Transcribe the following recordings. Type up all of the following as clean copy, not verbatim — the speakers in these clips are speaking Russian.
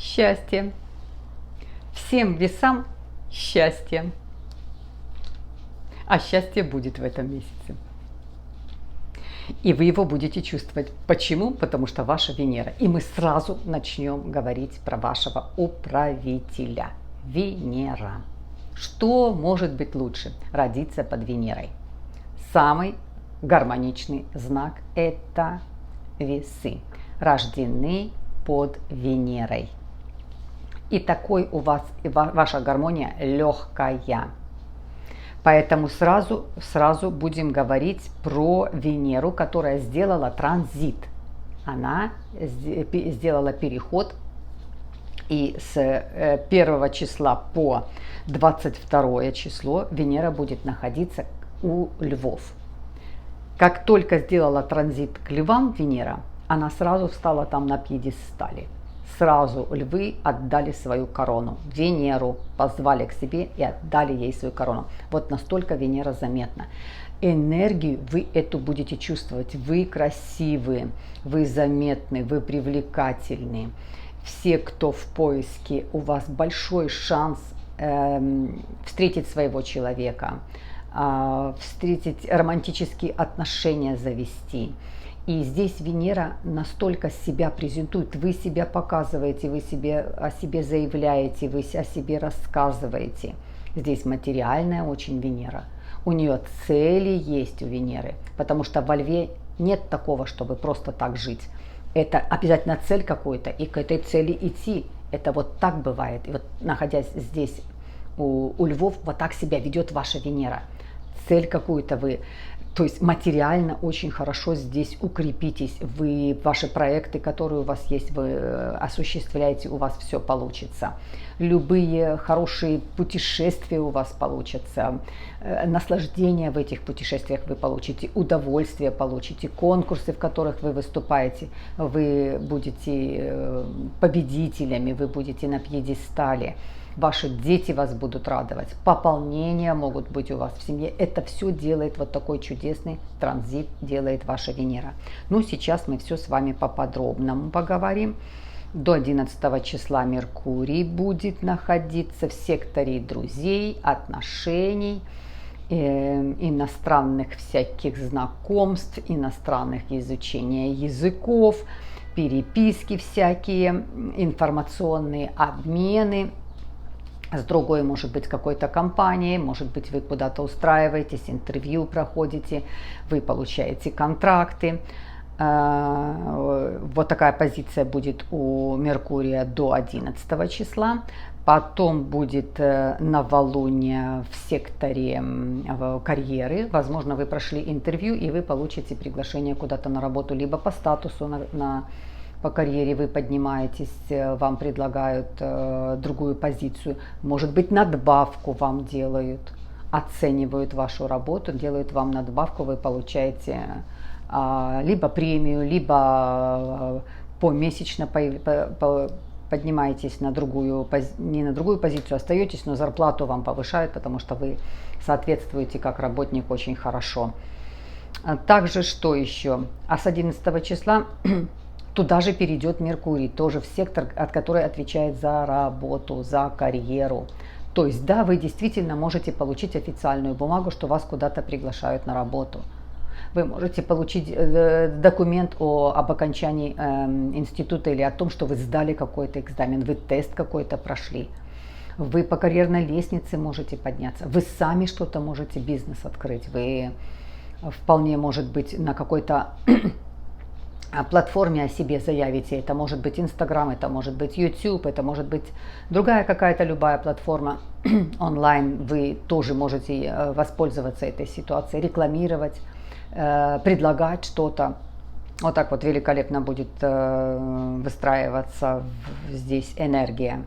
счастье. Всем весам счастье. А счастье будет в этом месяце. И вы его будете чувствовать. Почему? Потому что ваша Венера. И мы сразу начнем говорить про вашего управителя. Венера. Что может быть лучше? Родиться под Венерой. Самый гармоничный знак – это весы. Рождены под Венерой. И такой у вас ваша гармония легкая. Поэтому сразу будем говорить про Венеру, которая сделала транзит. Она сделала переход, и с 1 числа по 22 число Венера будет находиться у львов. Как только сделала транзит к львам Венера, она сразу встала там на пьедестале. Сразу львы отдали свою корону. Венеру позвали к себе и отдали ей свою корону. Вот настолько Венера заметна. Энергию вы эту будете чувствовать. Вы красивые, вы заметны, вы привлекательны. Все, кто в поиске, у вас большой шанс встретить своего человека, встретить романтические отношения, завести. И здесь Венера настолько себя презентует, вы себя показываете, вы о себе заявляете, вы о себе рассказываете. Здесь материальная очень Венера. У нее цели есть у Венеры, потому что во Льве нет такого, чтобы просто так жить. Это обязательно цель какой-то, и к этой цели идти. Это вот так бывает. И вот находясь здесь у Львов, вот так себя ведет ваша Венера. Цель какую-то вы... То есть материально очень хорошо здесь укрепитесь, ваши проекты, которые у вас есть, вы осуществляете, у вас все получится. Любые хорошие путешествия у вас получатся, наслаждение в этих путешествиях вы получите, удовольствие получите, конкурсы, в которых вы выступаете, вы будете победителями, вы будете на пьедестале. Ваши дети вас будут радовать, пополнения могут быть у вас в семье. Это все делает вот такой чудесный транзит, делает ваша Венера. Ну, сейчас мы все с вами по-подробному поговорим. До 11 числа Меркурий будет находиться в секторе друзей, отношений, иностранных всяких знакомств, иностранных изучения языков, переписки всякие, информационные обмены. С другой, может быть, какой-то компанией, может быть, вы куда-то устраиваетесь, интервью проходите, вы получаете контракты. Вот такая позиция будет у Меркурия до 11 числа. Потом будет новолуние в секторе карьеры. Возможно, вы прошли интервью и вы получите приглашение куда-то на работу, либо по статусу по карьере вы поднимаетесь, вам предлагают другую позицию, может быть, надбавку вам делают, оценивают вашу работу, делают вам надбавку, вы получаете либо премию, либо помесячно поднимаетесь на другую, не на другую позицию, остаетесь, но зарплату вам повышают, потому что вы соответствуете как работник очень хорошо. Также что еще? А с 11 числа туда же перейдет Меркурий, тоже в сектор, который отвечает за работу, за карьеру. То есть, да, вы действительно можете получить официальную бумагу, что вас куда-то приглашают на работу. Вы можете получить документ об окончании института или о том, что вы сдали какой-то экзамен, вы тест какой-то прошли. Вы по карьерной лестнице можете подняться, вы сами что-то можете, бизнес открыть, вы вполне, может быть, на какой-то платформе о себе заявите. Это может быть Инстаграм, это может быть YouTube, это может быть другая какая-то любая платформа онлайн. Вы тоже можете воспользоваться этой ситуацией, рекламировать, предлагать что-то. Вот так вот великолепно будет выстраиваться здесь энергия.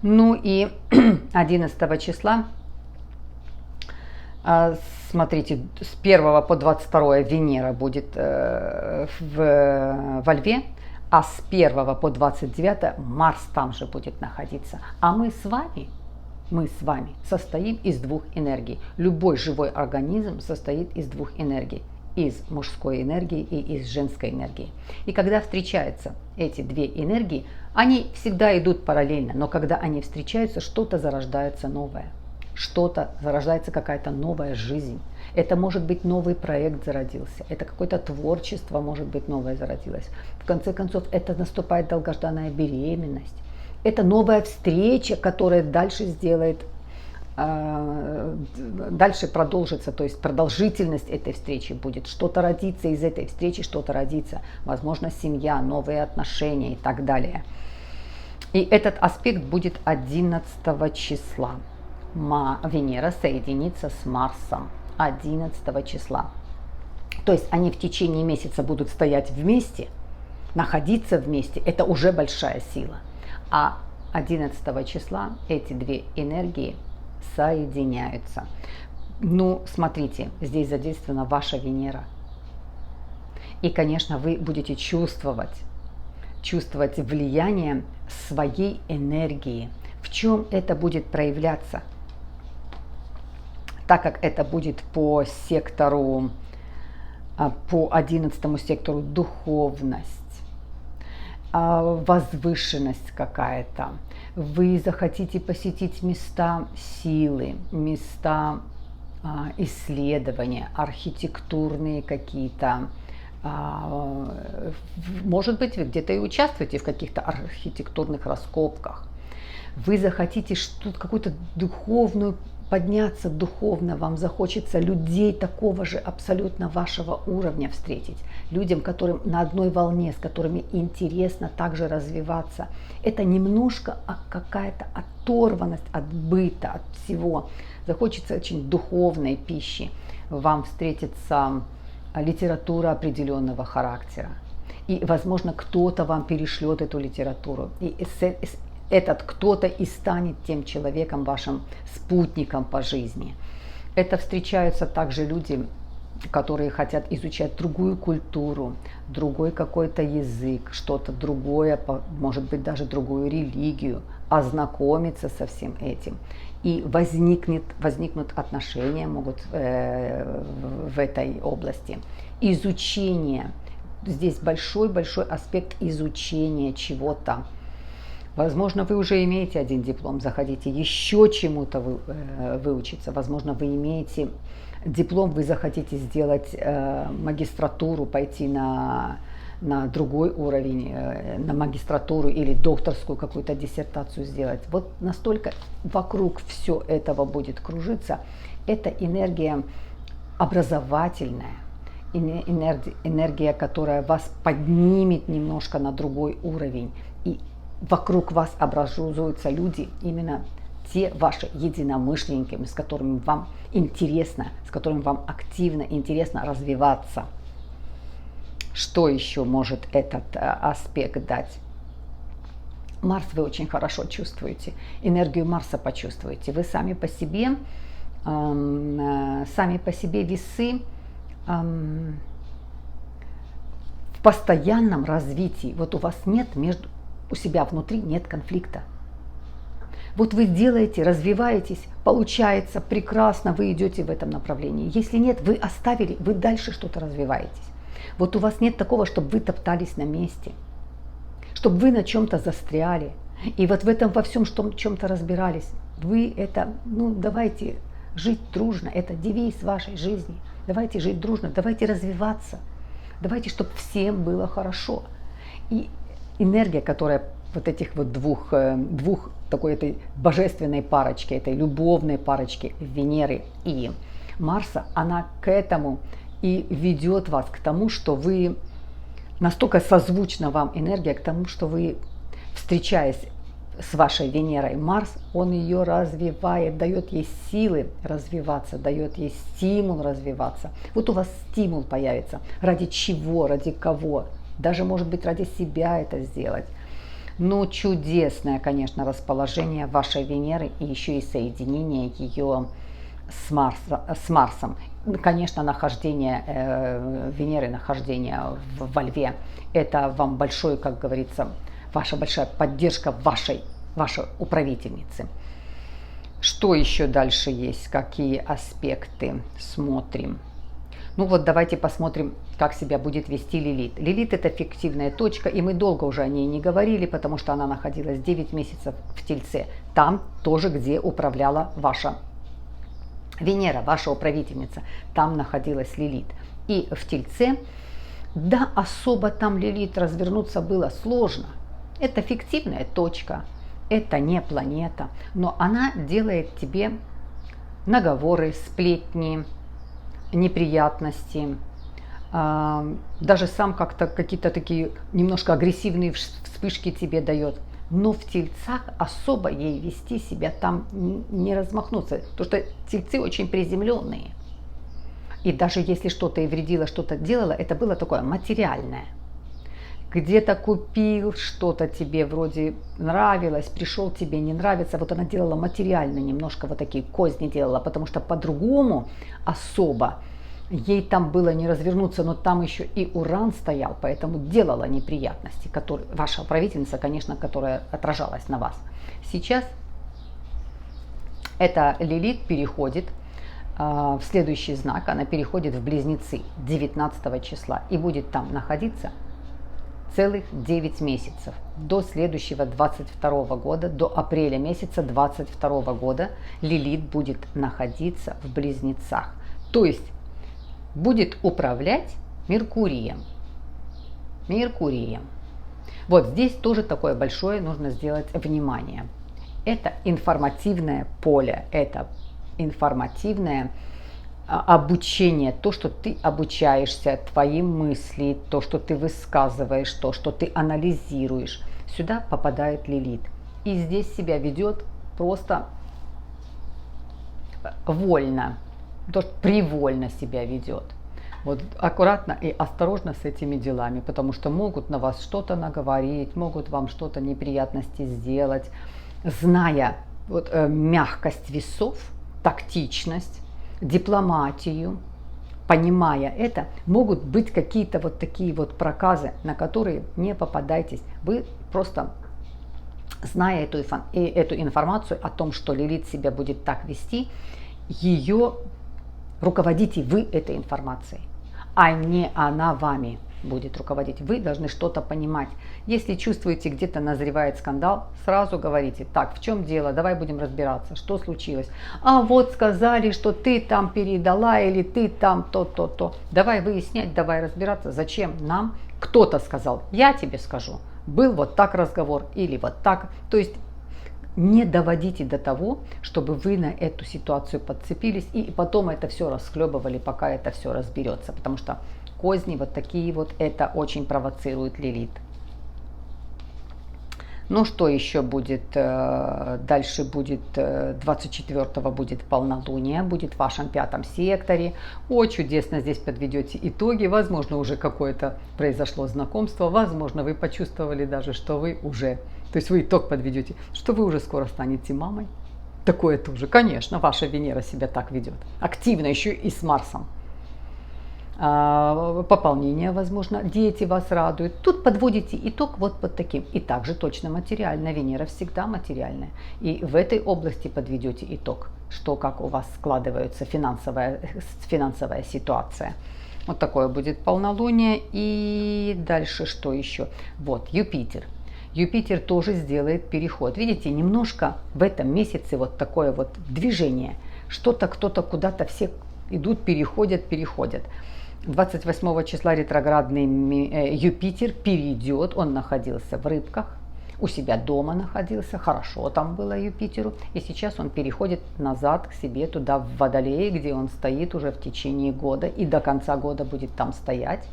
Ну и 11 числа, смотрите, с 1 по 22 Венера будет во Льве, а с 1 по 29 Марс там же будет находиться. А мы с вами состоим из двух энергий. Любой живой организм состоит из двух энергий. Из мужской энергии и из женской энергии. И когда встречаются эти две энергии, Они всегда идут параллельно, но когда они встречаются, что-то зарождается новое. Что-то зарождается, какая-то новая жизнь. Это может быть новый проект зародился, это какое-то творчество, может быть, новое зародилось. В конце концов, это наступает долгожданная беременность. Это новая встреча, которая дальше сделает, дальше продолжится, то есть продолжительность этой встречи будет. Что-то родится из этой встречи, что-то родится. Возможно, семья, новые отношения и так далее. И этот аспект будет 11 числа. Венера соединится с Марсом 11 числа. То есть они в течение месяца будут стоять вместе, находиться вместе. Это уже большая сила. А 11 числа эти две энергии соединяются. Ну, смотрите, здесь задействована ваша Венера. И, конечно, вы будете чувствовать влияние своей энергии. В чем это будет проявляться? Так как это будет по сектору, по 11 сектору духовность, возвышенность какая-то. Вы захотите посетить места силы, места исследования, архитектурные какие-то. Может быть, вы где-то и участвуете в каких-то архитектурных раскопках. Вы захотите что-то, какую-то духовную, подняться духовно, вам захочется людей такого же абсолютно вашего уровня встретить. Людям, которым на одной волне, с которыми интересно также развиваться. Это немножко какая-то оторванность от быта, от всего. Захочется очень духовной пищи. Вам встретится литература определенного характера. И, возможно, кто-то вам перешлет эту литературу. И этот кто-то и станет тем человеком, вашим спутником по жизни. Это встречаются также люди, которые хотят изучать другую культуру, другой какой-то язык, что-то другое, может быть, даже другую религию, ознакомиться со всем этим. И возникнут отношения могут в этой области. Изучение. Здесь большой-большой аспект изучения чего-то. Возможно, вы уже имеете один диплом, захотите еще чему-то выучиться. Возможно, вы имеете диплом, вы захотите сделать магистратуру, пойти на другой уровень, на магистратуру или докторскую какую-то диссертацию сделать. Вот настолько вокруг все этого будет кружиться. Это энергия образовательная, энергия, которая вас поднимет немножко на другой уровень. И вокруг вас образуются люди, именно те ваши единомышленники, с которыми вам интересно, с которыми вам активно интересно развиваться. Что еще может этот аспект дать? Марс вы очень хорошо чувствуете, энергию Марса почувствуете. Вы сами по себе весы в постоянном развитии. Вот у вас нет у себя внутри нет конфликта. Вот вы делаете, развиваетесь, получается прекрасно, вы идете в этом направлении. Если нет, вы оставили, вы дальше что-то развиваетесь. Вот у вас нет такого, чтобы вы топтались на месте, чтобы вы на чем-то застряли. И вот в этом во всем чем-то разбирались. Вы это, давайте жить дружно, это девиз вашей жизни. Давайте жить дружно, давайте развиваться. Давайте, чтобы всем было хорошо. И энергия, которая вот этих вот двух такой этой божественной парочки, этой любовной парочки Венеры и Марса, она к этому и ведет вас к тому, что вы настолько созвучна вам энергия, к тому, что вы, встречаясь с вашей Венерой, Марс, он ее развивает, дает ей силы развиваться, дает ей стимул развиваться. Вот у вас стимул появится. Ради чего, ради кого? Даже, может быть, ради себя это сделать. Но чудесное, конечно, расположение вашей Венеры и еще и соединение ее с Марсом. Конечно, нахождение Венеры, нахождение во Льве, это вам большой, как говорится, ваша большая поддержка вашей управительницы. Что еще дальше есть? Какие аспекты смотрим? Ну вот давайте посмотрим, как себя будет вести Лилит. Лилит это фиктивная точка, и мы долго уже о ней не говорили, потому что она находилась 9 месяцев в Тельце. Там тоже, где управляла ваша Венера, ваша управительница. Там находилась Лилит. И в Тельце, да, особо там Лилит развернуться было сложно. Это фиктивная точка, это не планета, но она делает тебе наговоры, сплетни, неприятности, даже сам как-то какие-то такие немножко агрессивные вспышки тебе дает. Но в Тельцах особо ей вести себя там не размахнуться, потому что Тельцы очень приземленные. И даже если что-то и вредило, что-то делало, это было такое материальное. Где-то купил, что-то тебе вроде нравилось, пришел, тебе не нравится. Вот она делала материально немножко, вот такие козни делала, потому что по-другому особо ей там было не развернуться, но там еще и Уран стоял, поэтому делала неприятности, которые, ваша правительница, конечно, которая отражалась на вас. Сейчас эта Лилит переходит в следующий знак, она переходит в Близнецы 19 числа и будет там находиться целых 9 месяцев, до следующего 22 года, до апреля месяца 22 года Лилит будет находиться в Близнецах. То есть будет управлять Меркурием. Вот здесь тоже такое большое нужно сделать внимание. Это информативное поле, это информативное обучение, то, что ты обучаешься, твои мысли, то, что ты высказываешь, то, что ты анализируешь. Сюда попадает Лилит. И здесь себя ведет просто вольно, то, что привольно себя ведет. Вот аккуратно и осторожно с этими делами, потому что могут на вас что-то наговорить, могут вам что-то неприятности сделать. Зная вот, мягкость весов, тактичность, дипломатию, понимая это, могут быть какие-то вот такие вот проказы, на которые не попадайтесь. Вы просто, зная эту информацию о том, что Лилит себя будет так вести, ее руководите вы этой информацией, а не она вами будет руководить. Вы должны что-то понимать. Если чувствуете, где-то назревает скандал, сразу говорите: так, в чем дело, давай будем разбираться, что случилось. А вот сказали, что ты там передала, или ты там то. Давай выяснять, давай разбираться. Зачем нам кто-то сказал? Я тебе скажу. Был вот так разговор или вот так. То есть не доводите до того, чтобы вы на эту ситуацию подцепились и потом это все расхлебывали, пока это все разберется. Потому что козни вот такие вот, это очень провоцирует Лилит. Ну что еще будет? Дальше будет 24-го будет полнолуние, будет в вашем 5-м секторе. О, чудесно, здесь подведете итоги. Возможно, уже какое-то произошло знакомство. Возможно, вы почувствовали даже, что вы уже, то есть вы итог подведете, что вы уже скоро станете мамой. Такое тоже, конечно, ваша Венера себя так ведет. Активно, еще и с Марсом. Пополнение, возможно, дети вас радуют. Тут подводите итог вот под таким. И также точно материальная. Венера всегда материальная. И в этой области подведете итог, что как у вас складывается финансовая ситуация. Вот такое будет полнолуние. И дальше что еще? Вот, Юпитер. Юпитер тоже сделает переход. Видите, немножко в этом месяце вот такое вот движение. Что-то, кто-то, куда-то все идут, переходят. 28 числа ретроградный Юпитер перейдет, он находился в Рыбках, у себя дома находился, хорошо там было Юпитеру, и сейчас он переходит назад к себе туда, в Водолее, где он стоит уже в течение года, и до конца года будет там стоять.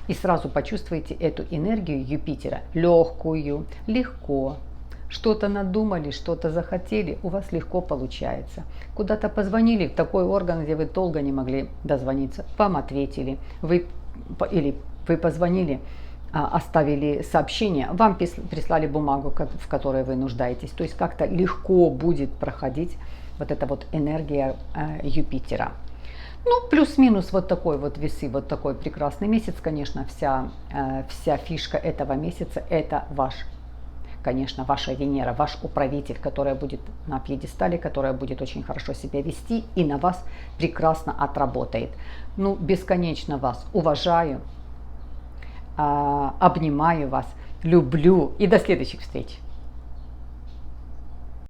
И сразу почувствуете эту энергию Юпитера, легкую, легко. Что-то надумали, что-то захотели, у вас легко получается. Куда-то позвонили в такой орган, где вы долго не могли дозвониться, вам ответили. Вы позвонили, оставили сообщение, вам прислали бумагу, в которой вы нуждаетесь. То есть как-то легко будет проходить вот эта вот энергия Юпитера. Ну, плюс-минус вот такой вот весы, вот такой прекрасный месяц, конечно, вся фишка этого месяца – это ваш конечно, ваша Венера, ваш управитель, которая будет на пьедестале, которая будет очень хорошо себя вести и на вас прекрасно отработает. Ну, бесконечно вас уважаю, обнимаю вас, люблю и до следующих встреч.